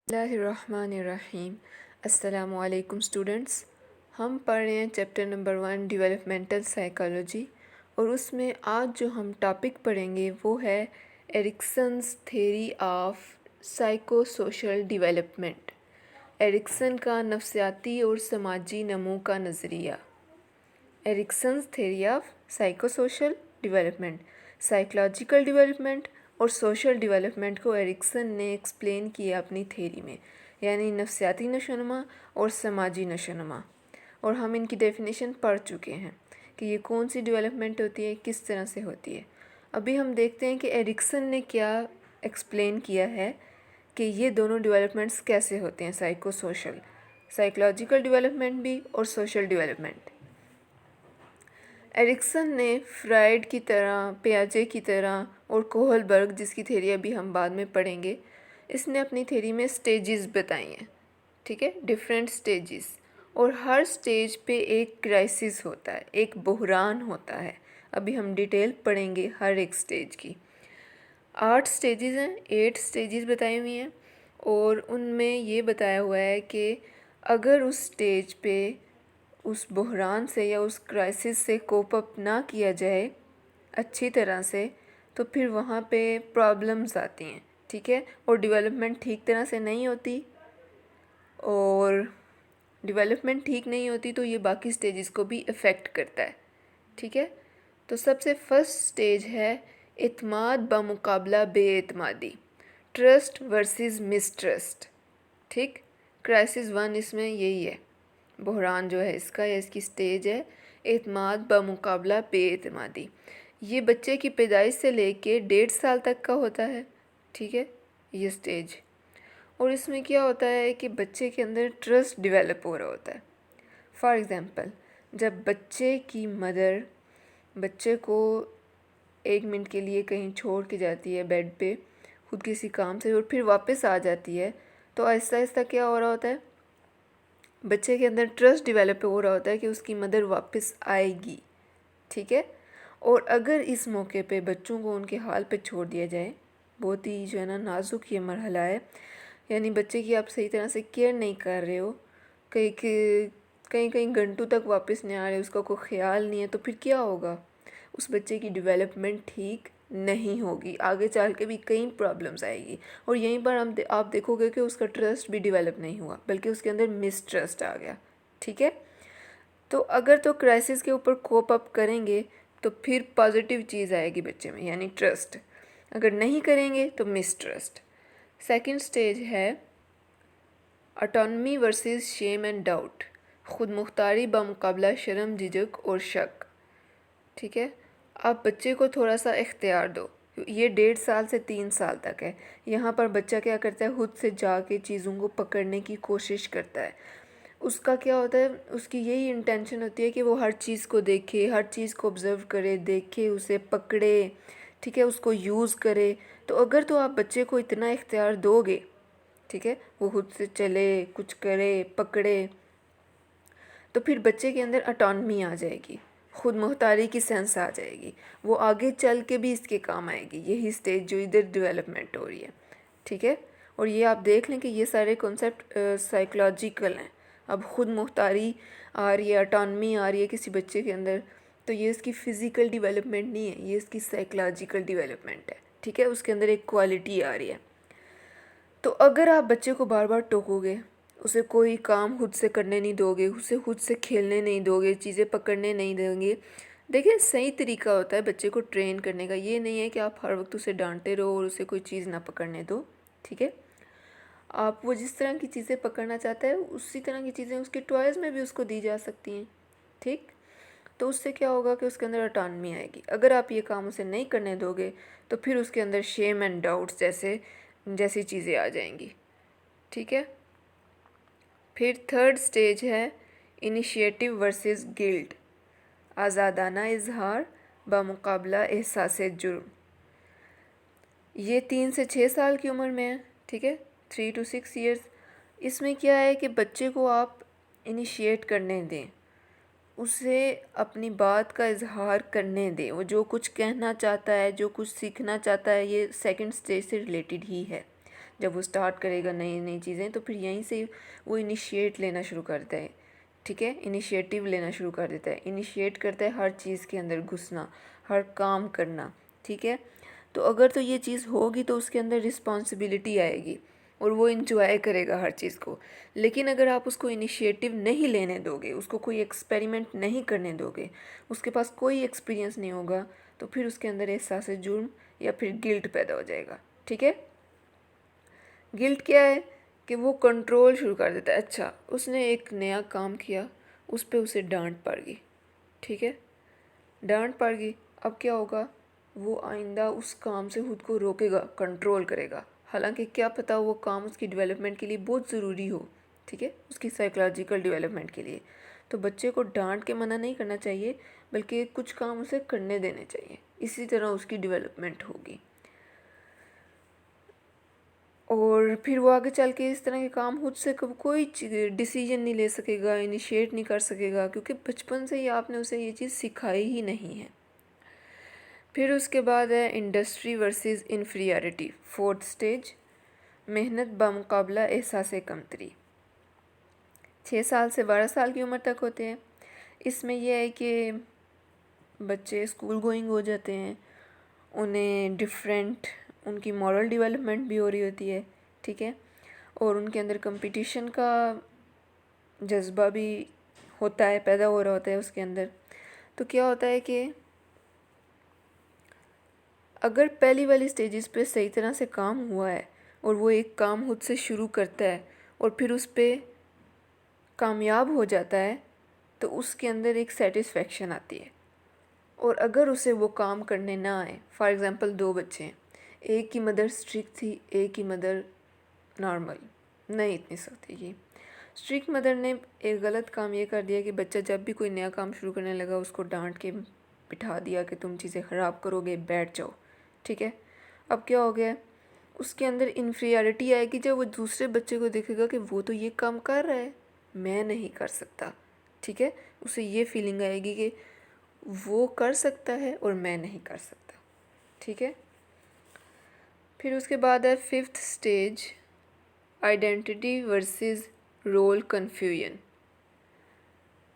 बिस्मिल्लाहिर्रहमानिर्रहीम। अस्सलामुअलैकुम स्टूडेंट्स। हम पढ़ रहे हैं चैप्टर नंबर 1 डेवलपमेंटल साइकोलॉजी और उसमें आज जो हम टॉपिक पढ़ेंगे वो है Erikson's theory of psychosocial development. Erikson का नफ्सियाती और समाजी नमू का नज़रिया। Erikson's theory of psychosocial development, psychological development और सोशल डेवलपमेंट को एरिक्सन ने एक्सप्लेन किया अपनी थ्योरी में, यानी नफ्सियाती नशोनुमा और समाजी नशोनुमा। और हम इनकी डेफिनेशन पढ़ चुके हैं कि ये कौन सी डेवलपमेंट होती है, किस तरह से होती है। अभी हम देखते हैं कि एरिक्सन ने क्या एक्सप्लेन किया है कि ये दोनों डेवलपमेंट्स कैसे होते हैं, साइको सोशल, साइकोलॉजिकल डेवलपमेंट भी और सोशल डेवलपमेंट। एरिक्सन ने फ्राइड की तरह, पियाजे की तरह और कोहलबर्ग, जिसकी थ्योरी अभी हम बाद में पढ़ेंगे, इसने अपनी थ्योरी में स्टेजेस बताई हैं, ठीक है, डिफरेंट स्टेजेस। और हर स्टेज पे एक क्राइसिस होता है, एक बहरान होता है। अभी हम डिटेल पढ़ेंगे हर एक स्टेज की। 8 स्टेजेस हैं, 8 स्टेजेस बताई हुई हैं और उनमें ये बताया हुआ है कि अगर उस स्टेज पे उस बहरान से या उस क्राइसिस से कोप अप ना किया जाए अच्छी तरह से, तो फिर वहाँ पे प्रॉब्लम्स आती हैं, ठीक है, और डेवलपमेंट ठीक तरह से नहीं होती। और डेवलपमेंट ठीक नहीं होती तो ये बाकी स्टेजेस को भी इफ़ेक्ट करता है, ठीक है। तो सबसे फर्स्ट स्टेज है इत्माद बमुकाबला बेएतमादी, ट्रस्ट वर्सेस मिसट्रस्ट, ठीक। क्राइसिस 1 इसमें यही है, बहरान जो है इसका या इसकी स्टेज है एतमाद बमुकाबला बेएतमादी। ये बच्चे की पैदाइश से लेके 1.5 साल तक का होता है, ठीक है, ये स्टेज। और इसमें क्या होता है कि बच्चे के अंदर ट्रस्ट डेवलप हो रहा होता है। फॉर एग्ज़ाम्पल, जब बच्चे की मदर बच्चे को 1 मिनट के लिए कहीं छोड़ के जाती है बेड पे खुद किसी काम से और फिर वापस आ जाती है, तो आहिस्ता आहिस्ता क्या हो रहा होता है, बच्चे के अंदर ट्रस्ट डेवलप हो रहा होता है कि उसकी मदर वापस आएगी, ठीक है। और अगर इस मौके पे बच्चों को उनके हाल पे छोड़ दिया जाए, बहुत ही जो है ना नाजुक ये मरहला है, यानी बच्चे की आप सही तरह से केयर नहीं कर रहे हो, कहीं कहीं कहीं घंटों तक वापस नहीं आ रहे, उसका कोई ख्याल नहीं है, तो फिर क्या होगा, उस बच्चे की डेवलपमेंट ठीक नहीं होगी, आगे चल के भी कई प्रॉब्लम्स आएगी। और यहीं पर आप देखोगे कि उसका ट्रस्ट भी डेवलप नहीं हुआ, बल्कि उसके अंदर मिसट्रस्ट आ गया, ठीक है। तो अगर तो क्राइसिस के ऊपर कोप अप करेंगे तो फिर पॉजिटिव चीज़ आएगी बच्चे में, यानी ट्रस्ट। अगर नहीं करेंगे तो मिसट्रस्ट। सेकंड स्टेज है autonomy versus shame and doubt, खुद मुख्तारी बमुकाबला शर्म झिझक और शक, ठीक है। आप बच्चे को थोड़ा सा इख्तियार दो, ये 1.5 साल से 3 साल तक है। यहाँ पर बच्चा क्या करता है, खुद से जाके चीज़ों को पकड़ने की कोशिश करता है। उसका क्या होता है, उसकी यही इंटेंशन होती है कि वो हर चीज़ को देखे, हर चीज़ को ऑब्ज़र्व करे, देखे, उसे पकड़े, ठीक है, उसको यूज़ करे। तो अगर तो आप बच्चे को इतना इख्तियार दोगे, ठीक है, वो खुद से चले, कुछ करे, पकड़े, तो फिर बच्चे के अंदर ऑटोनमी आ जाएगी, खुद मुख्तारी की सेंस आ जाएगी, वो आगे चल के भी इसके काम आएगी। यही स्टेज जो इधर डेवलपमेंट हो रही है, ठीक है। और ये आप देख लें कि ये सारे कॉन्सेप्ट साइकोलॉजिकल हैं। अब खुद मुख्तारी आ रही है, ऑटोनमी आ रही है किसी बच्चे के अंदर, तो ये इसकी फ़िज़िकल डेवलपमेंट नहीं है, ये इसकी साइकोलॉजिकल डेवलपमेंट है, ठीक है, उसके अंदर एक क्वालिटी आ रही है। तो अगर आप बच्चे को बार बार टोकोगे, उसे कोई काम खुद से करने नहीं दोगे, उसे खुद से खेलने नहीं दोगे, चीज़ें पकड़ने नहीं देंगे, देखिए सही तरीका होता है बच्चे को ट्रेन करने का, ये नहीं है कि आप हर वक्त उसे डांटे रहो और उसे कोई चीज़ ना पकड़ने दो, ठीक है। आप वो जिस तरह की चीज़ें पकड़ना चाहता है उसी तरह की चीज़ें उसके टॉयज़ में भी उसको दी जा सकती हैं, ठीक। तो उससे क्या होगा कि उसके अंदर ऑटोनमी आएगी। अगर आप ये काम उसे नहीं करने दोगे तो फिर उसके अंदर शेम एंड डाउट्स जैसी चीज़ें आ जाएंगी, ठीक है। फिर थर्ड स्टेज है इनिशिएटिव वर्सेस गिल्ट, आज़ादाना इजहार बमुकाबला एहसास जुर्म। ये 3 से 6 साल की उम्र में है, ठीक है, 3 to 6 years। इसमें क्या है कि बच्चे को आप इनिशिएट करने दें, उसे अपनी बात का इजहार करने दें, वो जो कुछ कहना चाहता है, जो कुछ सीखना चाहता है, ये सेकंड स्टेज से रिलेटेड ही है। जब वो स्टार्ट करेगा नई नई चीज़ें, तो फिर यहीं से वो इनिशिएट लेना शुरू करता है, ठीक है, इनिशिएटिव लेना शुरू कर देता है, इनिशिएट करता है हर चीज़ के अंदर घुसना, हर काम करना, ठीक है। तो अगर तो ये चीज़ होगी तो उसके अंदर रिस्पॉन्सिबिलिटी आएगी और वो इन्जॉय करेगा हर चीज़ को। लेकिन अगर आप उसको इनिशिएटिव नहीं लेने दोगे, उसको कोई एक्सपेरिमेंट नहीं करने दोगे, उसके पास कोई एक्सपीरियंस नहीं होगा, तो फिर उसके अंदर एहसास जुर्म या फिर गिल्ट पैदा हो जाएगा, ठीक है। गिल्ट क्या है कि वो कंट्रोल शुरू कर देता है। अच्छा, उसने एक नया काम किया, उस पर उसे डांट पड़ गई, ठीक है, डांट पड़ गई। अब क्या होगा, वो आइंदा उस काम से खुद को रोकेगा, कंट्रोल करेगा, हालांकि क्या पता वो काम उसकी डेवलपमेंट के लिए बहुत ज़रूरी हो, ठीक है, उसकी साइकोलॉजिकल डेवलपमेंट के लिए। तो बच्चे को डांट के मना नहीं करना चाहिए, बल्कि कुछ काम उसे करने देने चाहिए, इसी तरह उसकी डेवलपमेंट होगी। और फिर वो आगे चल के इस तरह के काम खुद से कब कोई डिसीजन नहीं ले सकेगा, इनिशिएट नहीं कर सकेगा, क्योंकि बचपन से ही आपने उसे ये चीज़ सिखाई ही नहीं है। फिर उसके बाद है industry versus inferiority, fourth stage, मेहनत बामुकाबला एहसास कमतरी। 6 साल से 12 साल की उम्र तक होते हैं। इसमें यह है कि बच्चे स्कूल गोइंग हो जाते हैं, उन्हें डिफरेंट उनकी मॉरल डेवलपमेंट भी हो रही होती है, ठीक है, और उनके अंदर कंपटीशन का जज्बा भी होता है, पैदा हो रहा होता है उसके अंदर। तो क्या होता है कि अगर पहली वाली स्टेजेस पे सही तरह से काम हुआ है और वो एक काम खुद से शुरू करता है और फिर उस पर कामयाब हो जाता है, तो उसके अंदर एक सेटिस्फेक्शन आती है। और अगर उसे वो काम करने ना आए, फॉर एग्ज़ाम्पल 2 बच्चे हैं, एक की मदर स्ट्रिक्ट थी, एक की मदर नॉर्मल, नहीं इतनी सख्त थी। स्ट्रिक्ट मदर ने एक गलत काम ये कर दिया कि बच्चा जब भी कोई नया काम शुरू करने लगा उसको डांट के बिठा दिया कि तुम चीज़ें ख़राब करोगे, बैठ जाओ, ठीक है। अब क्या हो गया, उसके अंदर इन्फीरियरिटी आएगी जब वो दूसरे बच्चे को देखेगा कि वो तो ये काम कर रहा है, मैं नहीं कर सकता, ठीक है, उसे ये फीलिंग आएगी कि वो कर सकता है और मैं नहीं कर सकता, ठीक है। फिर उसके बाद है fifth stage, identity versus role confusion.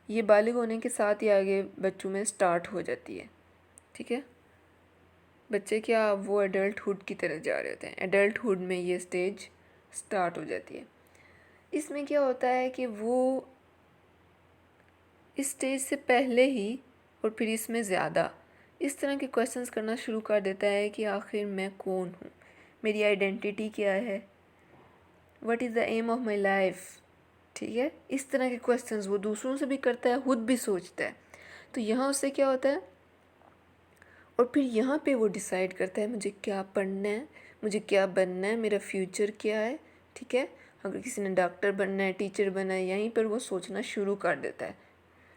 ये बालिग होने के साथ ही आगे बच्चों में स्टार्ट हो जाती है, ठीक है। बच्चे क्या वो एडल्टहुड की तरफ जा रहे होते हैं, एडल्टहुड में ये स्टेज स्टार्ट हो जाती है। इसमें क्या होता है कि वो इस स्टेज से पहले ही और फिर इसमें ज़्यादा इस तरह के क्वेश्चंस करना शुरू कर देता है कि आखिर मैं कौन हूँ, मेरी आइडेंटिटी क्या है, what is the aim of my life, ठीक है। इस तरह के क्वेश्चंस वो दूसरों से भी करता है, खुद भी सोचता है। तो यहाँ उससे क्या होता है, और फिर यहाँ पे वो डिसाइड करता है मुझे क्या पढ़ना है, मुझे क्या बनना है, मेरा फ्यूचर क्या है, ठीक है। अगर किसी ने डॉक्टर बनना है, टीचर बनना है, यहीं पर वो सोचना शुरू कर देता है,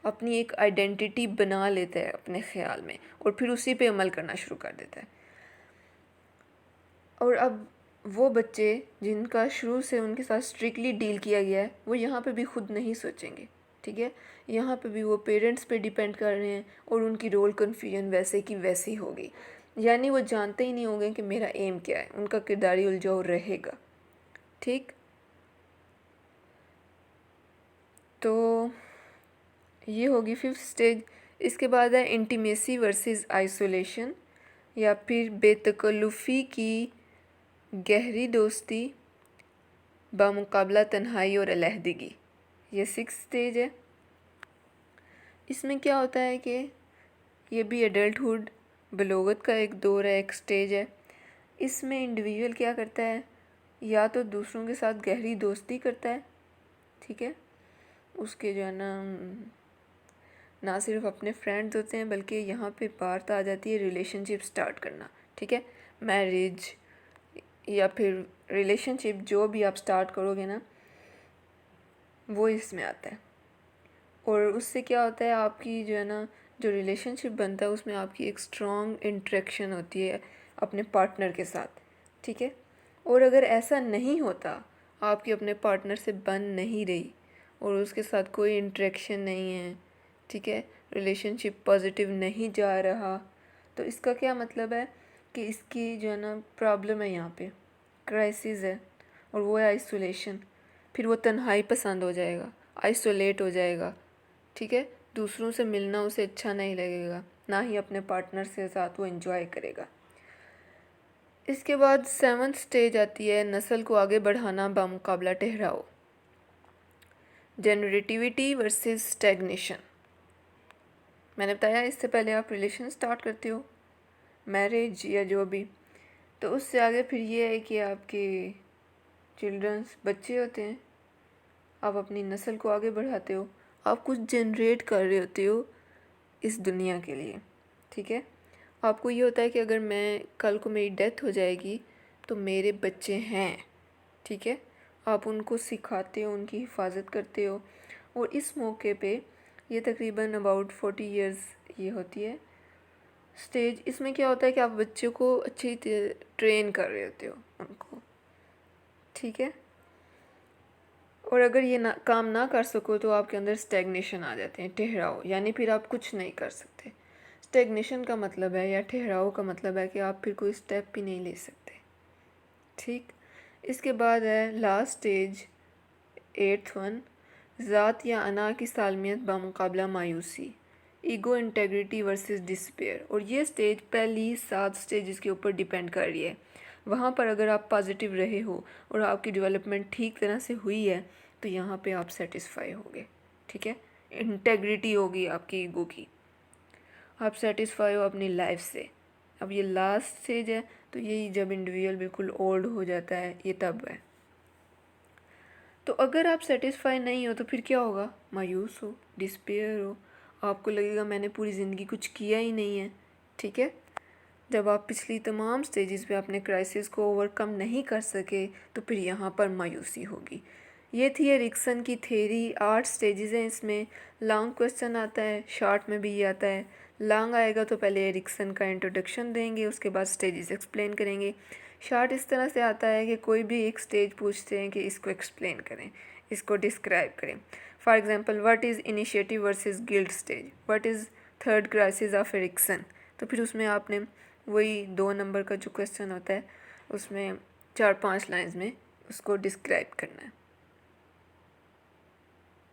अपनी एक आइडेंटिटी बना लेता है अपने ख़्याल में और फिर उसी पे अमल करना शुरू कर देता है। और अब वो बच्चे जिनका शुरू से उनके साथ स्ट्रिक्टली डील किया गया है, वो यहाँ पे भी खुद नहीं सोचेंगे, ठीक है। यहाँ पे भी वो पेरेंट्स पे डिपेंड कर रहे हैं और उनकी रोल कन्फ्यूजन वैसे की वैसी होगी, यानी वो जानते ही नहीं होंगे कि मेरा एम क्या है, उनका किरदारी उलझाव रहेगा, ठीक। तो ये होगी फिफ्थ स्टेज। इसके बाद है इंटीमेसी वर्सेस आइसोलेशन, या फिर बेतकल्लुफ़ी की गहरी दोस्ती बामुकाबला तन्हाई और अलहदगी, ये सिक्स स्टेज है। इसमें क्या होता है कि ये भी एडल्टहुड बलोगत का एक दौर है, एक स्टेज है। इसमें इंडिविजुअल क्या करता है, या तो दूसरों के साथ गहरी दोस्ती करता है, ठीक है, उसके जो है ना सिर्फ अपने फ्रेंड्स होते हैं, बल्कि यहाँ पे बात आ जाती है रिलेशनशिप स्टार्ट करना, ठीक है, मैरिज या फिर रिलेशनशिप जो भी आप स्टार्ट करोगे ना, वो इसमें आता है। और उससे क्या होता है, आपकी जो है ना जो रिलेशनशिप बनता है उसमें आपकी एक स्ट्रॉन्ग इंटरेक्शन होती है अपने पार्टनर के साथ, ठीक है। और अगर ऐसा नहीं होता, आपकी अपने पार्टनर से बन नहीं रही और उसके साथ कोई इंटरेक्शन नहीं है, ठीक है, रिलेशनशिप पॉजिटिव नहीं जा रहा, तो इसका क्या मतलब है कि इसकी जो है ना प्रॉब्लम है, यहाँ पे क्राइसिस है। और वो है आइसोलेशन। फिर वो तन्हाई पसंद हो जाएगा, आइसोलेट हो जाएगा, ठीक है। दूसरों से मिलना उसे अच्छा नहीं लगेगा, ना ही अपने पार्टनर के साथ वो एंजॉय करेगा। इसके बाद 7th स्टेज आती है नस्ल को आगे बढ़ाना बामुकाबला ठहराव, जनरेटिविटी वर्सेस स्टैग्नेशन। मैंने बताया इससे पहले आप रिलेशन स्टार्ट करते हो, मैरिज या जो भी, तो उससे आगे फिर ये है कि आपके चिल्ड्रंस बच्चे होते हैं, आप अपनी नस्ल को आगे बढ़ाते हो, आप कुछ जनरेट कर रहे होते हो इस दुनिया के लिए, ठीक है। आपको ये होता है कि अगर मैं कल को मेरी डेथ हो जाएगी तो मेरे बच्चे हैं, ठीक है। आप उनको सिखाते हो, उनकी हिफाजत करते हो। और इस मौके पे ये तकरीबन अबाउट 40 इयर्स ये होती है स्टेज। इसमें क्या होता है कि आप बच्चों को अच्छी ट्रेन कर रहे होते हो उनको, ठीक है। और अगर ये काम ना कर सको तो आपके अंदर स्टैग्नेशन आ जाते हैं, ठहराव, यानी फिर आप कुछ नहीं कर सकते। स्टैग्नेशन का मतलब है या ठहराव का मतलब है कि आप फिर कोई स्टेप भी नहीं ले सकते, ठीक। इसके बाद है लास्ट स्टेज 8th वन, ज़ात या अना की सालमियत बामुकाबला मायूसी, ईगो इंटेग्रिटी वर्सेस डिस्पेयर। और ये स्टेज पहली 7 स्टेजेस के ऊपर डिपेंड कर रही है। वहाँ पर अगर आप पॉजिटिव रहे हो और आपकी डेवलपमेंट ठीक तरह से हुई है तो यहाँ पे आप सेटिस्फाई होगे, ठीक है। इंटेग्रिटी होगी आपकी ईगो की, आप सेटिस्फाई हो अपनी लाइफ से। अब ये लास्ट स्टेज है, तो यही जब इंडिविजुअल बिल्कुल ओल्ड हो जाता है, ये तब है। तो अगर आप सेटिस्फाई नहीं हो तो फिर क्या होगा, मायूस हो, डिस्पेयर हो, आपको लगेगा मैंने पूरी ज़िंदगी कुछ किया ही नहीं है, ठीक है। जब आप पिछली तमाम स्टेजेस पे अपने क्राइसिस को ओवरकम नहीं कर सके तो फिर यहाँ पर मायूसी होगी। ये थी एरिक्सन की थ्योरी। 8 स्टेजेस हैं इसमें। लॉन्ग क्वेश्चन आता है, शॉर्ट में भी ये आता है। लॉन्ग आएगा तो पहले एरिक्सन का इंट्रोडक्शन देंगे, उसके बाद स्टेजेस एक्सप्लेन करेंगे। शॉर्ट इस तरह से आता है कि कोई भी एक स्टेज पूछते हैं कि इसको एक्सप्लेन करें, इसको डिस्क्राइब करें। For example, what is initiative versus guilt stage, what is third crisis of Erikson. तो फिर उसमें आपने वही 2 नंबर का जो क्वेश्चन होता है उसमें 4-5 लाइंस में उसको डिस्क्राइब करना है।